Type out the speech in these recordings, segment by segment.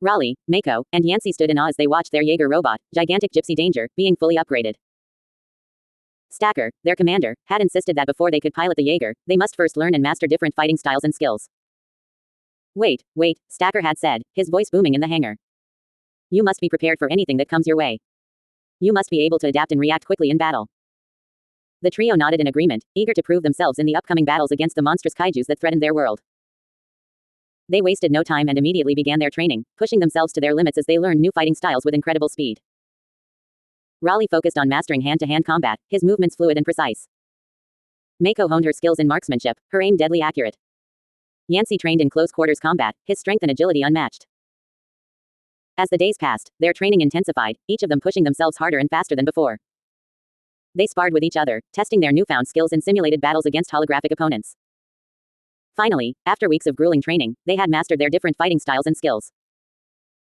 Raleigh, Mako, and Yancey stood in awe as they watched their Jaeger robot, gigantic Gypsy Danger, being fully upgraded. Stacker, their commander, had insisted that before they could pilot the Jaeger, they must first learn and master different fighting styles and skills. Wait, Stacker had said, his voice booming in the hangar. You must be prepared for anything that comes your way. You must be able to adapt and react quickly in battle. The trio nodded in agreement, eager to prove themselves in the upcoming battles against the monstrous kaijus that threatened their world. They wasted no time and immediately began their training, pushing themselves to their limits as they learned new fighting styles with incredible speed. Raleigh focused on mastering hand-to-hand combat, his movements fluid and precise. Mako honed her skills in marksmanship, her aim deadly accurate. Yancey trained in close-quarters combat, his strength and agility unmatched. As the days passed, their training intensified, each of them pushing themselves harder and faster than before. They sparred with each other, testing their newfound skills in simulated battles against holographic opponents. Finally, after weeks of grueling training, they had mastered their different fighting styles and skills.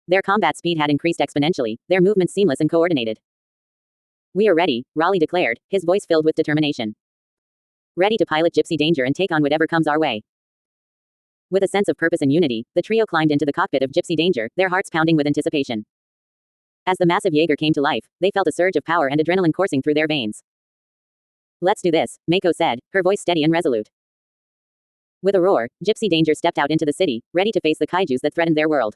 Their combat speed had increased exponentially, their movements seamless and coordinated. We are ready, Raleigh declared, his voice filled with determination. Ready to pilot Gypsy Danger and take on whatever comes our way. With a sense of purpose and unity, the trio climbed into the cockpit of Gypsy Danger, their hearts pounding with anticipation. As the massive Jaeger came to life, they felt a surge of power and adrenaline coursing through their veins. Let's do this, Mako said, her voice steady and resolute. With a roar, Gypsy Danger stepped out into the city, ready to face the kaijus that threatened their world.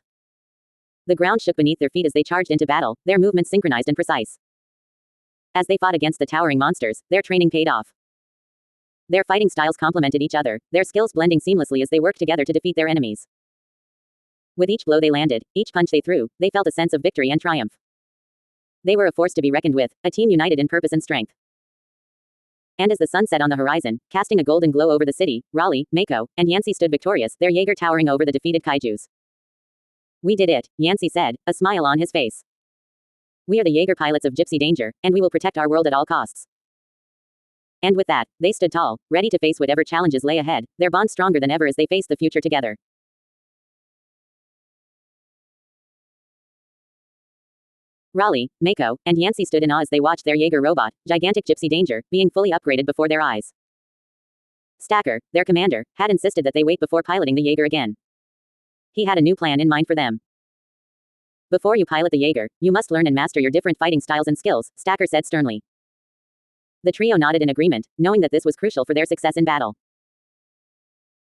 The ground shook beneath their feet as they charged into battle, their movements synchronized and precise. As they fought against the towering monsters, their training paid off. Their fighting styles complemented each other, their skills blending seamlessly as they worked together to defeat their enemies. With each blow they landed, each punch they threw, they felt a sense of victory and triumph. They were a force to be reckoned with, a team united in purpose and strength. And as the sun set on the horizon, casting a golden glow over the city, Raleigh, Mako, and Yancey stood victorious, their Jaeger towering over the defeated kaijus. We did it, Yancey said, a smile on his face. We are the Jaeger pilots of Gypsy Danger, and we will protect our world at all costs. And with that, they stood tall, ready to face whatever challenges lay ahead, their bond stronger than ever as they faced the future together. Raleigh, Mako, and Yancey stood in awe as they watched their Jaeger robot, gigantic Gypsy Danger, being fully upgraded before their eyes. Stacker, their commander, had insisted that they wait before piloting the Jaeger again. He had a new plan in mind for them. Before you pilot the Jaeger, you must learn and master your different fighting styles and skills, Stacker said sternly. The trio nodded in agreement, knowing that this was crucial for their success in battle.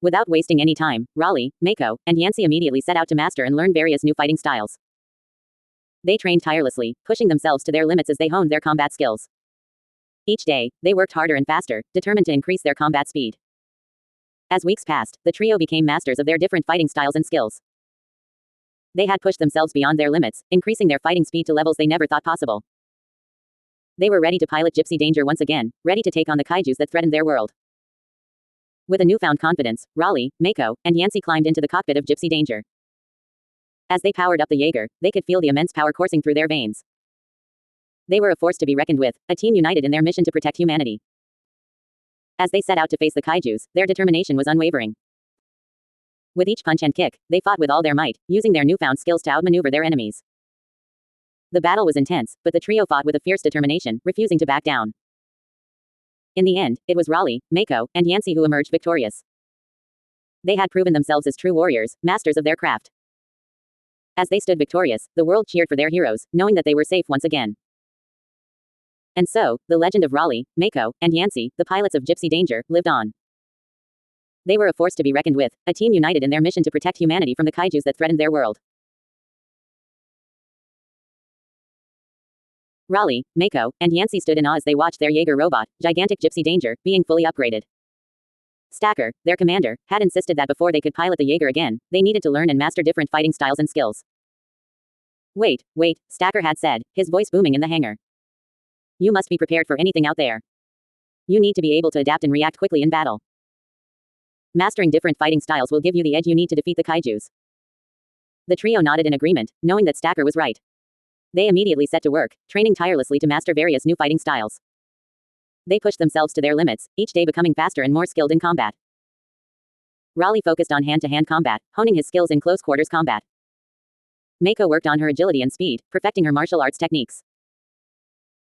Without wasting any time, Raleigh, Mako, and Yancey immediately set out to master and learn various new fighting styles. They trained tirelessly, pushing themselves to their limits as they honed their combat skills. Each day, they worked harder and faster, determined to increase their combat speed. As weeks passed, the trio became masters of their different fighting styles and skills. They had pushed themselves beyond their limits, increasing their fighting speed to levels they never thought possible. They were ready to pilot Gypsy Danger once again, ready to take on the kaijus that threatened their world. With a newfound confidence, Raleigh, Mako, and Yancey climbed into the cockpit of Gypsy Danger. As they powered up the Jaeger, they could feel the immense power coursing through their veins. They were a force to be reckoned with, a team united in their mission to protect humanity. As they set out to face the kaijus, their determination was unwavering. With each punch and kick, they fought with all their might, using their newfound skills to outmaneuver their enemies. The battle was intense, but the trio fought with a fierce determination, refusing to back down. In the end, it was Raleigh, Mako, and Yancey who emerged victorious. They had proven themselves as true warriors, masters of their craft. As they stood victorious, the world cheered for their heroes, knowing that they were safe once again. And so, the legend of Raleigh, Mako, and Yancey, the pilots of Gypsy Danger, lived on. They were a force to be reckoned with, a team united in their mission to protect humanity from the kaijus that threatened their world. Raleigh, Mako, and Yancey stood in awe as they watched their Jaeger robot, gigantic Gypsy Danger, being fully upgraded. Stacker, their commander, had insisted that before they could pilot the Jaeger again, they needed to learn and master different fighting styles and skills. Wait, Stacker had said, his voice booming in the hangar. You must be prepared for anything out there. You need to be able to adapt and react quickly in battle. Mastering different fighting styles will give you the edge you need to defeat the kaijus. The trio nodded in agreement, knowing that Stacker was right. They immediately set to work, training tirelessly to master various new fighting styles. They pushed themselves to their limits, each day becoming faster and more skilled in combat. Raleigh focused on hand-to-hand combat, honing his skills in close-quarters combat. Mako worked on her agility and speed, perfecting her martial arts techniques.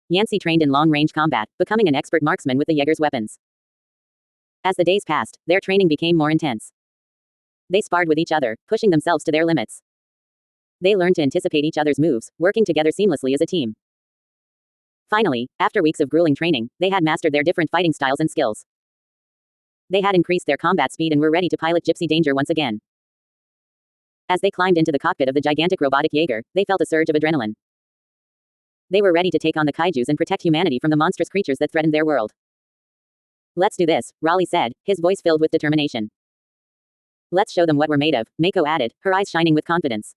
Yancey trained in long-range combat, becoming an expert marksman with the Jaeger's weapons. As the days passed, their training became more intense. They sparred with each other, pushing themselves to their limits. They learned to anticipate each other's moves, working together seamlessly as a team. Finally, after weeks of grueling training, they had mastered their different fighting styles and skills. They had increased their combat speed and were ready to pilot Gypsy Danger once again. As they climbed into the cockpit of the gigantic robotic Jaeger, they felt a surge of adrenaline. They were ready to take on the kaijus and protect humanity from the monstrous creatures that threatened their world. "Let's do this," Raleigh said, his voice filled with determination. "Let's show them what we're made of," Mako added, her eyes shining with confidence.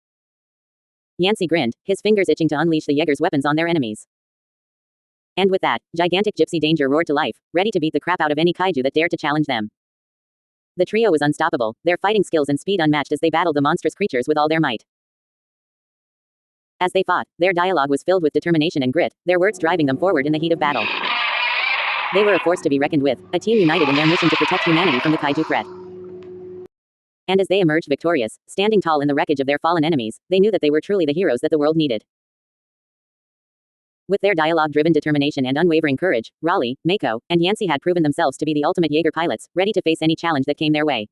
Yancey grinned, his fingers itching to unleash the Jaeger's weapons on their enemies. And with that, gigantic Gypsy Danger roared to life, ready to beat the crap out of any kaiju that dared to challenge them. The trio was unstoppable, their fighting skills and speed unmatched as they battled the monstrous creatures with all their might. As they fought, their dialogue was filled with determination and grit, their words driving them forward in the heat of battle. They were a force to be reckoned with, a team united in their mission to protect humanity from the kaiju threat. And as they emerged victorious, standing tall in the wreckage of their fallen enemies, they knew that they were truly the heroes that the world needed. With their dialogue-driven determination and unwavering courage, Raleigh, Mako, and Yancey had proven themselves to be the ultimate Jaeger pilots, ready to face any challenge that came their way.